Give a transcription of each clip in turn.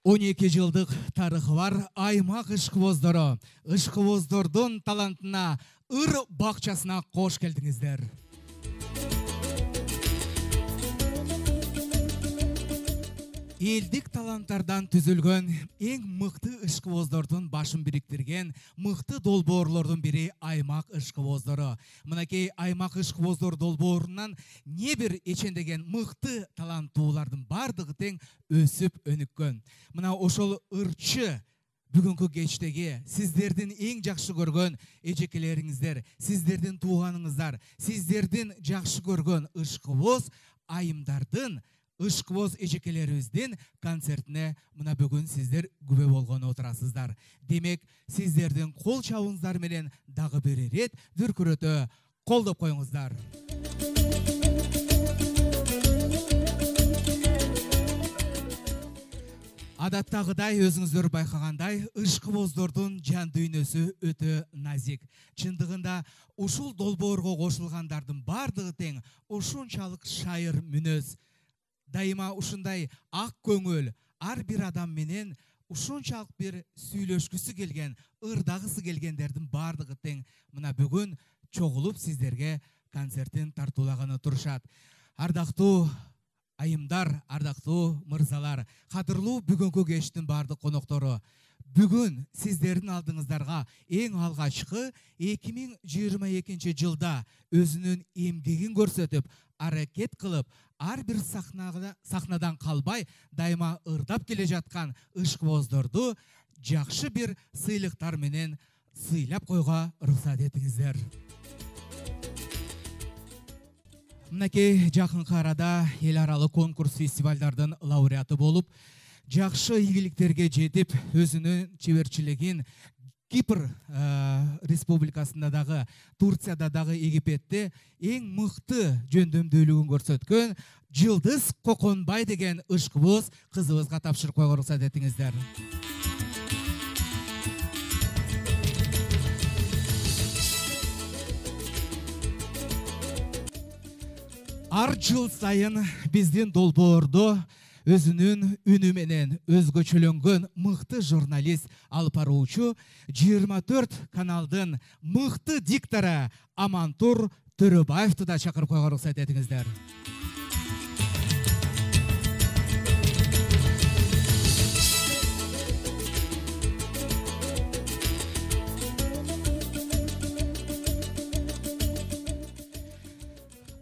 12 жылдық тарихы бар аймақ ішқыбоздары. Ішқыбоздардың талантына, ыр бақчасына қош келдіңіздер. Елдік таланттардан түзілген ең мықты ішқыбоздардың башын біріктірген мықты долбоорлордун бири аймақ ішқыбоздары. Мынакей аймақ ішқыбоздар долбоорунан не бір ечендеген мықты таланттуулардын бардығы тең өсіп өнүккөн. Мына ошол ырчы бүгүнкү кечтеги сиздердин эң жакшы көргөн эжекелериңиздер, сиздердин тууганыңыздар, сиздердин жакшы көргөн ышкыбоз айымдардын ышкыбоз эжекелерибиздин концертине мына бүгүн сиздер күбө болгону отурасыздар. Демек, сиздердин кол чабыңыздар менен дагы бир ирет дүркүрөтө колдоп коюңуздар. Адаттагыдай өзүңүздөр байкагандай, ышкыбоздордун жан дүйнөсү өтө назик. Чындыгында ушул долбоорго кошулгандардын бардыгы тең ушунчалык шайыр мүнөз. Дайыма ушундай ак көңүл ар бир адам менен ушунчалык бир сүйлөшкүсү келген, ырдагысы келгендердин бардыгы тең мына бүгүн чогулуп сиздерге концертин тартуулаганы турушат. Ардактуу айымдар, ардактуу мырзалар, кадырлуу бүгүнкү кечтин бардык коноктору. Бүгүн сиздердин алдыңыздарга эң алгачкы 2022 жылда өзүнүн эмгегин көрсөтүп, аракет кылып, ар бир сахнадан калбай дайыма ырдап келе жаткан ышкыбоздорду жакшы бир сыйлыктар менен сыйлап койго уруксат этиңиздер. Мынакей жакынкы арада эл аралык конкурс фестивалдардын лауреаты болуп, жакшы ийгиликтерге жетип, өзүнүн чеберчилигин Кипр республикасында дагы, Турцияда дагы, Египетте эң мыкты жөндөмдүүлүгүн көрсөткөн Жылдыз Коконбай деген ышкыбоз кызыбызга тапшырып койго уруксат этиңиздер. Ар жыл сайын биздин долбоордо өзүнүн үнү менен өзгөчөлөнгөн мыкты журналист алып баруучу 24 каналдын мыкты диктору Амантур Төрөбаевди да чакырып койго уруксат этиңиздер.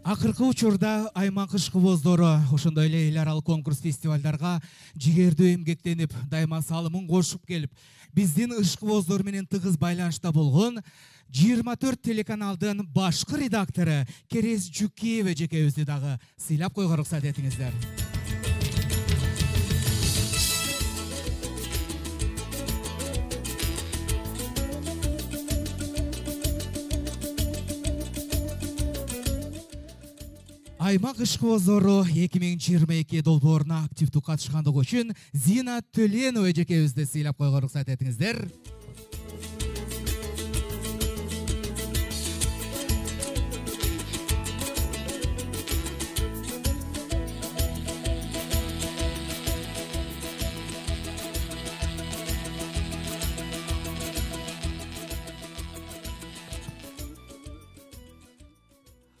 Акыркы учурда аймак ышкыбоздору ошондой эле эл аралык конкурс фестивалдарга жигердүү эмгектенип, дайыма салымын кошуп келип, биздин ышкыбоздор менен тыгыз байланышта болгон 24 телеканалдын башкы редактору Керез Жукиев эжекебизди дагы сыйлап койго уруксат этиңиздер. Аймак ышкыбоздору 2022 долбооруна активдүү катышкандыгы үчүн Зина Төленова эжекебизди сыйлап койго уруксат этиңиздер.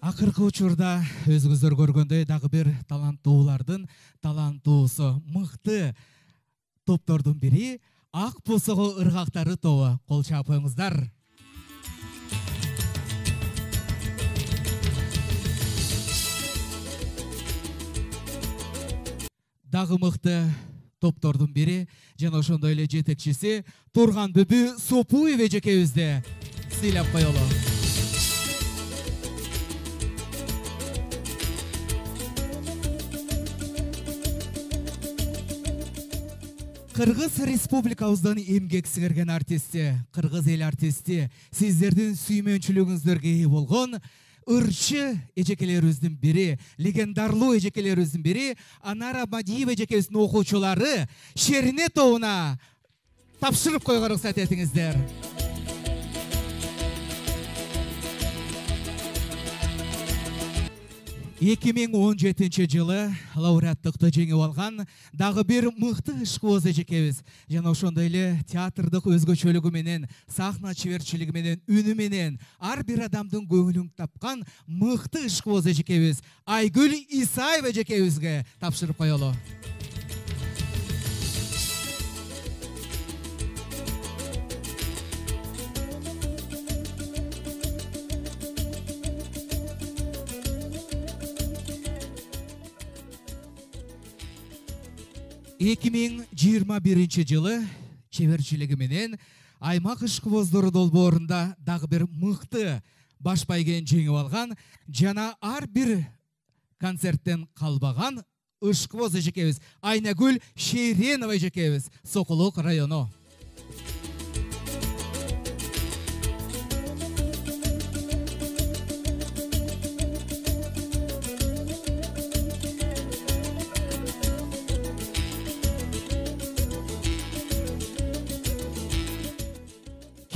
Акыркы учурда өзүңүздөр көргөндөй дагы бир таланттуулардын таланттуусу, мыкты топтордун бири Ак Босого ыргактары тобу. Кол чаап коюңуздар. Дагы мыкты топтордун бири жана ошондой эле жетекчиси Турган Бүбү Сопуев эжекебизди сыйлап коелу. Кыргыз республикабыздын эмгек сіңірген артисти, кыргыз эл артисти, сиздердин сүймөнчүлүгүңүздөргө ээ болгон ырчы эжекелерибиздин бири, легендарлуу эжекелерибиздин бири Анара Мадиева эжекебиздин окуучулары Шерине тобуна тапшырып койго уруксат этиңиздер. 2017 жылы лауреаттықты жеңіп алған дағы бір мықты ішқуыз ежекебіз. Жана ошондой эле театрдык өзгөчөлүгү менен, сахна чеберчилиги менен, үнү менен ар бир адамдын көңүлүн тапкан мықты ішқуыз ежекебіз Айгүл Исаева эжекебизге тапшырып коелу. 2021 жылы чеберчилиги менен аймак ишкибоздору долбоорунда дагы бир мыкты баш байгени жеңип алган жана ар бир концерттен калбаган ишкибоз эжекебиз Айнагүл Шейренова эжекебиз, Сокулук району.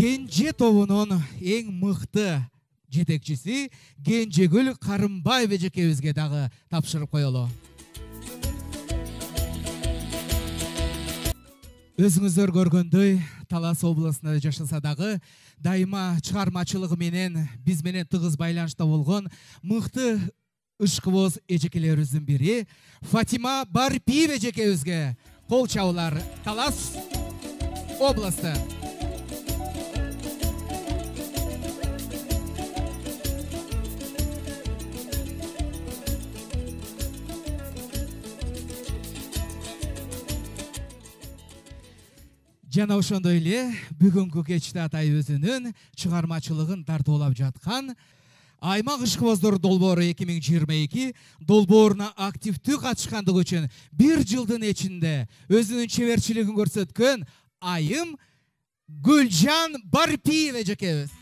Кенже тобунун эң мыкты жетекчиси Кенжегүл Карымбаев эжекебизге дагы тапшырып коелу. Өзүңүздөр көргөндөй, Талас областында жашаса дагы дайыма чыгармачылыгы менен биз менен тыгыз байланышта болгон мыкты ишкибоз эжекелерибиздин бири Фатима Барпиева эжекебизге кол чабуулар. Талас областы. Жана ошондой эле бүгүнкү кечте атай өзүнүн чыгармачылыгын тартуулап жаткан Аймак ишкибоздор долбоору 2022 долбооруна активдүү катышкандыгы үчүн 1 жылдын ичинде өзүнүн чеберчилигин көрсөткөн айым Гүлжан Барпиева эжекебиз.